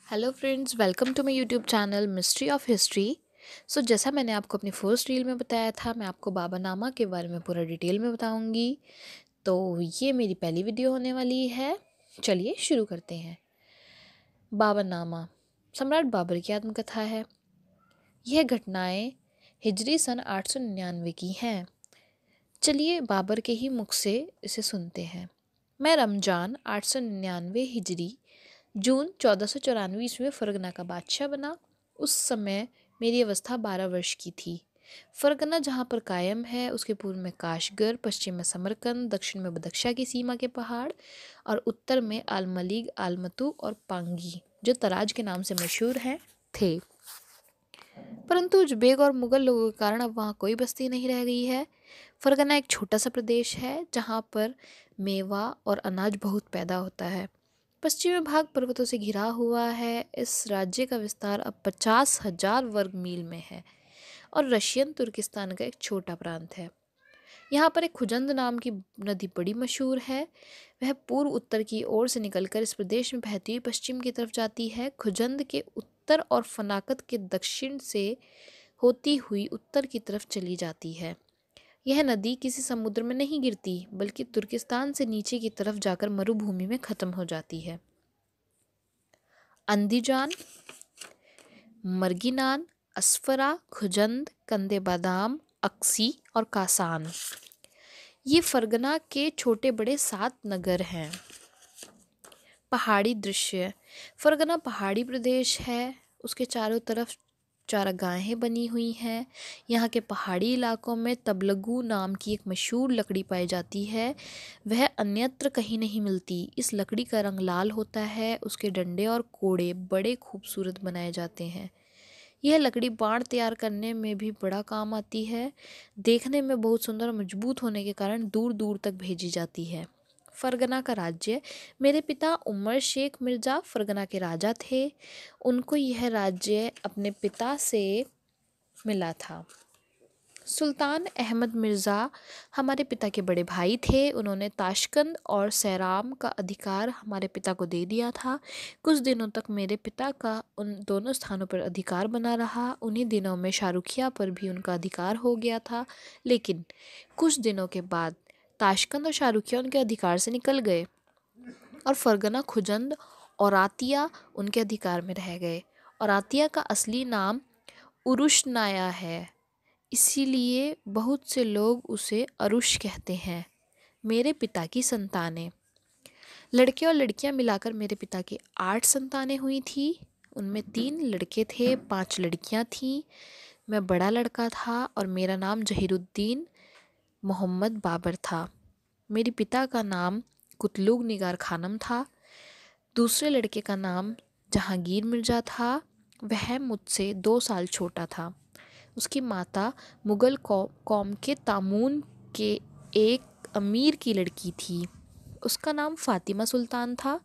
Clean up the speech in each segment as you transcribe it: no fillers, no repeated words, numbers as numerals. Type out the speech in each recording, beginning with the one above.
Hello friends, welcome to my YouTube channel mystery of history. So जैसा मैंने आपको अपनी फर्स्ट रील में बताया था, मैं आपको बाबरनामा के बारे में पूरा डिटेल में बताऊंगी। तो ये मेरी पहली वीडियो होने वाली है। चलिए शुरू करते हैं। बाबरनामा सम्राट बाबर की आत्मकथा है। यह घटनाएं हिजरी सन 899 की हैं। चलिए बाबर के ही मुख से इसे सुनते हैं। मैं रमजान 899 हिजरी जून 1494 में फरगना का बादशाह बना। उस समय मेरी अवस्था 12 वर्ष की थी। फरगना जहाँ पर कायम है उसके पूर्व में काशगर, पश्चिम में समरकंद, दक्षिण में बदख्शा की सीमा के पहाड़ और उत्तर में आलमलीग, आलमतू और पांगी जो तराज के नाम से मशहूर हैं थे। परंतु उजबेक और मुगल लोगों के कारण अब वहाँ कोई बस्ती नहीं रह गई है। फरगना एक छोटा सा प्रदेश है जहाँ पर मेवा और अनाज बहुत पैदा होता है। पश्चिमी भाग पर्वतों से घिरा हुआ है। इस राज्य का विस्तार अब 50,000 वर्ग मील में है और रशियन तुर्किस्तान का एक छोटा प्रांत है। यहाँ पर एक खुजंद नाम की नदी बड़ी मशहूर है। वह पूर्व उत्तर की ओर से निकलकर इस प्रदेश में बहती हुई पश्चिम की तरफ जाती है। खुजंद के उत्तर और फनाकत के दक्षिण से होती हुई उत्तर की तरफ चली जाती है। यह नदी किसी समुद्र में नहीं गिरती बल्कि तुर्किस्तान से नीचे की तरफ जाकर मरुभूमि में खत्म हो जाती है। अंदीजान, मर्गिनान, अस्फरा, खुजंद, कंदे बादाम, अक्सी और कासान ये फरगना के छोटे बड़े 7 नगर हैं। पहाड़ी दृश्य। फरगना पहाड़ी प्रदेश है। उसके चारों तरफ चारागाहें बनी हुई हैं। यहाँ के पहाड़ी इलाकों में तबलगू नाम की एक मशहूर लकड़ी पाई जाती है। वह अन्यत्र कहीं नहीं मिलती। इस लकड़ी का रंग लाल होता है। उसके डंडे और कोड़े बड़े खूबसूरत बनाए जाते हैं। यह लकड़ी बाण तैयार करने में भी बड़ा काम आती है। देखने में बहुत सुंदर और मजबूत होने के कारण दूर दूर तक भेजी जाती है। फरगना का राज्य। मेरे पिता उमर शेख मिर्ज़ा फरगना के राजा थे। उनको यह राज्य अपने पिता से मिला था। सुल्तान अहमद मिर्ज़ा हमारे पिता के बड़े भाई थे। उन्होंने ताशकंद और सैराम का अधिकार हमारे पिता को दे दिया था। कुछ दिनों तक मेरे पिता का उन दोनों स्थानों पर अधिकार बना रहा। उन्हीं दिनों में शाहरुखिया पर भी उनका अधिकार हो गया था। लेकिन कुछ दिनों के बाद ताशकंद और शाहरुखिया उनके अधिकार से निकल गए और फरगना, खुजंद और आतिया उनके अधिकार में रह गए। और आतिया का असली नाम उरुशनाया है, इसीलिए बहुत से लोग उसे अरुष कहते हैं। मेरे पिता की संतानें। लड़के और लड़कियां मिलाकर मेरे पिता की 8 संतानें हुई थी। उनमें 3 लड़के थे, 5 लड़कियां थीं। मैं बड़ा लड़का था और मेरा नाम जहीरुद्दीन मोहम्मद बाबर था। मेरे पिता का नाम कुतलुग निगार खानम था। दूसरे लड़के का नाम जहांगीर मिर्ज़ा था। वह मुझसे 2 साल छोटा था। उसकी माता मुग़ल कौम के तामून के एक अमीर की लड़की थी। उसका नाम फ़ातिमा सुल्तान था।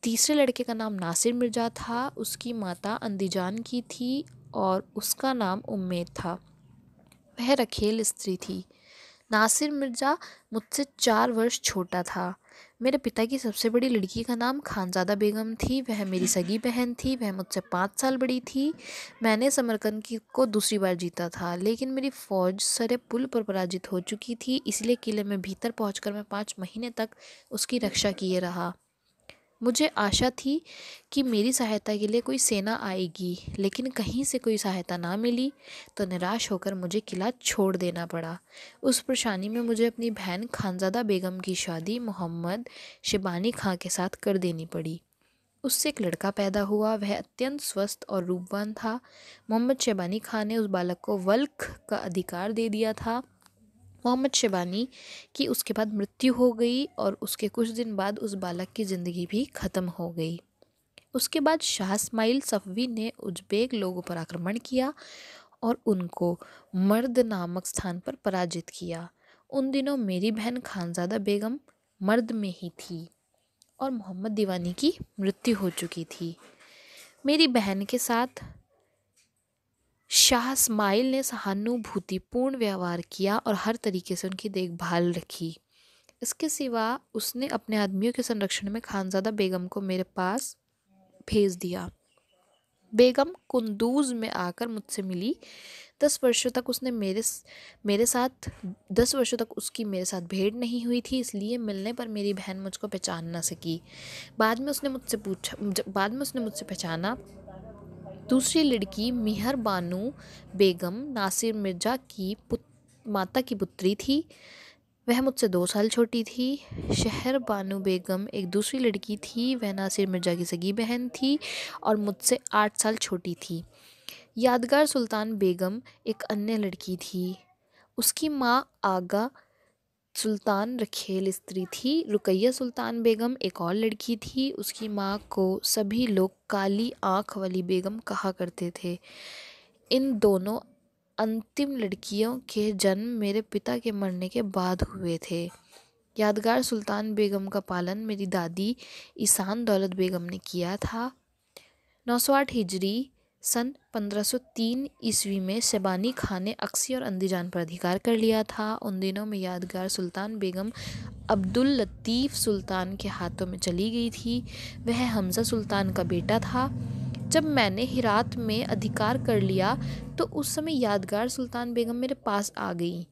तीसरे लड़के का नाम नासिर मिर्ज़ा था। उसकी माता अंदीजान की थी और उसका नाम उम्मेद था। वह रखेल स्त्री थी। नासिर मिर्ज़ा मुझसे 4 वर्ष छोटा था। मेरे पिता की सबसे बड़ी लड़की का नाम खानज़ादा बेगम थी। वह मेरी सगी बहन थी। वह मुझसे 5 साल बड़ी थी। मैंने समरकंद की को दूसरी बार जीता था, लेकिन मेरी फ़ौज सरे पुल पर पराजित हो चुकी थी। इसलिए किले में भीतर पहुंचकर मैं 5 महीने तक उसकी रक्षा किए रहा। मुझे आशा थी कि मेरी सहायता के लिए कोई सेना आएगी, लेकिन कहीं से कोई सहायता ना मिली तो निराश होकर मुझे किला छोड़ देना पड़ा। उस परेशानी में मुझे अपनी बहन खानज़ादा बेगम की शादी मोहम्मद शिबानी खां के साथ कर देनी पड़ी। उससे एक लड़का पैदा हुआ। वह अत्यंत स्वस्थ और रूपवान था। मोहम्मद शिबानी खां ने उस बालक को वल्ख का अधिकार दे दिया था। मोहम्मद शिबानी की उसके बाद मृत्यु हो गई और उसके कुछ दिन बाद उस बालक की ज़िंदगी भी ख़त्म हो गई। उसके बाद शाह इस्माइल सफवी ने उज़्बेक लोगों पर आक्रमण किया और उनको मर्द नामक स्थान पर पराजित किया। उन दिनों मेरी बहन खानज़ादा बेगम मर्द में ही थी और मोहम्मद दीवानी की मृत्यु हो चुकी थी। मेरी बहन के साथ शाह इस्माइल ने सहानुभूतिपूर्ण व्यवहार किया और हर तरीके से उनकी देखभाल रखी। इसके सिवा उसने अपने आदमियों के संरक्षण में खानज़ादा बेगम को मेरे पास भेज दिया। बेगम कुंदूज में आकर मुझसे मिली। 10 वर्षों तक उसने मेरे साथ 10 वर्षों तक उसकी मेरे साथ भेंट नहीं हुई थी, इसलिए मिलने पर मेरी बहन मुझको पहचान न सकी। बाद में उसने मुझसे पहचाना। दूसरी लड़की मिहर बानू बेगम नासिर मिर्ज़ा की माता की पुत्री थी। वह मुझसे 2 साल छोटी थी। शहर बानू बेगम एक दूसरी लड़की थी। वह नासिर मिर्ज़ा की सगी बहन थी और मुझसे 8 साल छोटी थी। यादगार सुल्तान बेगम एक अन्य लड़की थी। उसकी माँ आगा सुल्तान रखेल स्त्री थी। रुकैया सुल्तान बेगम एक और लड़की थी। उसकी माँ को सभी लोग काली आँख वाली बेगम कहा करते थे। इन दोनों अंतिम लड़कियों के जन्म मेरे पिता के मरने के बाद हुए थे। यादगार सुल्तान बेगम का पालन मेरी दादी ईसान दौलत बेगम ने किया था। 908 हिजरी सन 1503 ईस्वी में शबानी खान ने अक्सी और अंदीजान पर अधिकार कर लिया था। उन दिनों में यादगार सुल्तान बेगम अब्दुल लतीफ़ सुल्तान के हाथों में चली गई थी। वह हमज़ा सुल्तान का बेटा था। जब मैंने हिरात में अधिकार कर लिया तो उस समय यादगार सुल्तान बेगम मेरे पास आ गई।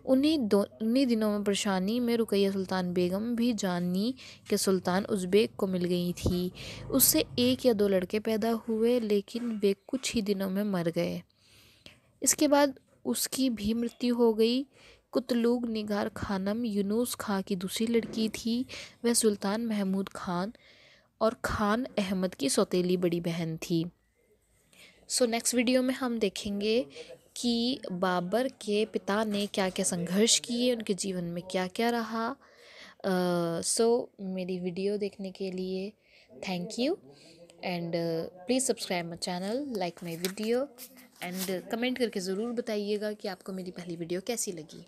उन्हीं दिनों में परेशानी में रुकैया सुल्तान बेगम भी जानी कि सुल्तान उज़्बेक को मिल गई थी। उससे 1 या 2 लड़के पैदा हुए, लेकिन वे कुछ ही दिनों में मर गए। इसके बाद उसकी भी मृत्यु हो गई। कुतलुग निगार खानम यूनुस खां की दूसरी लड़की थी। वह सुल्तान महमूद खान और खान अहमद की सौतेली बड़ी बहन थी। नेक्स्ट वीडियो में हम देखेंगे कि बाबर के पिता ने क्या क्या संघर्ष किए, उनके जीवन में क्या क्या रहा। मेरी वीडियो देखने के लिए thank you and please subscribe my channel, like my video and comment करके ज़रूर बताइएगा कि आपको मेरी पहली वीडियो कैसी लगी।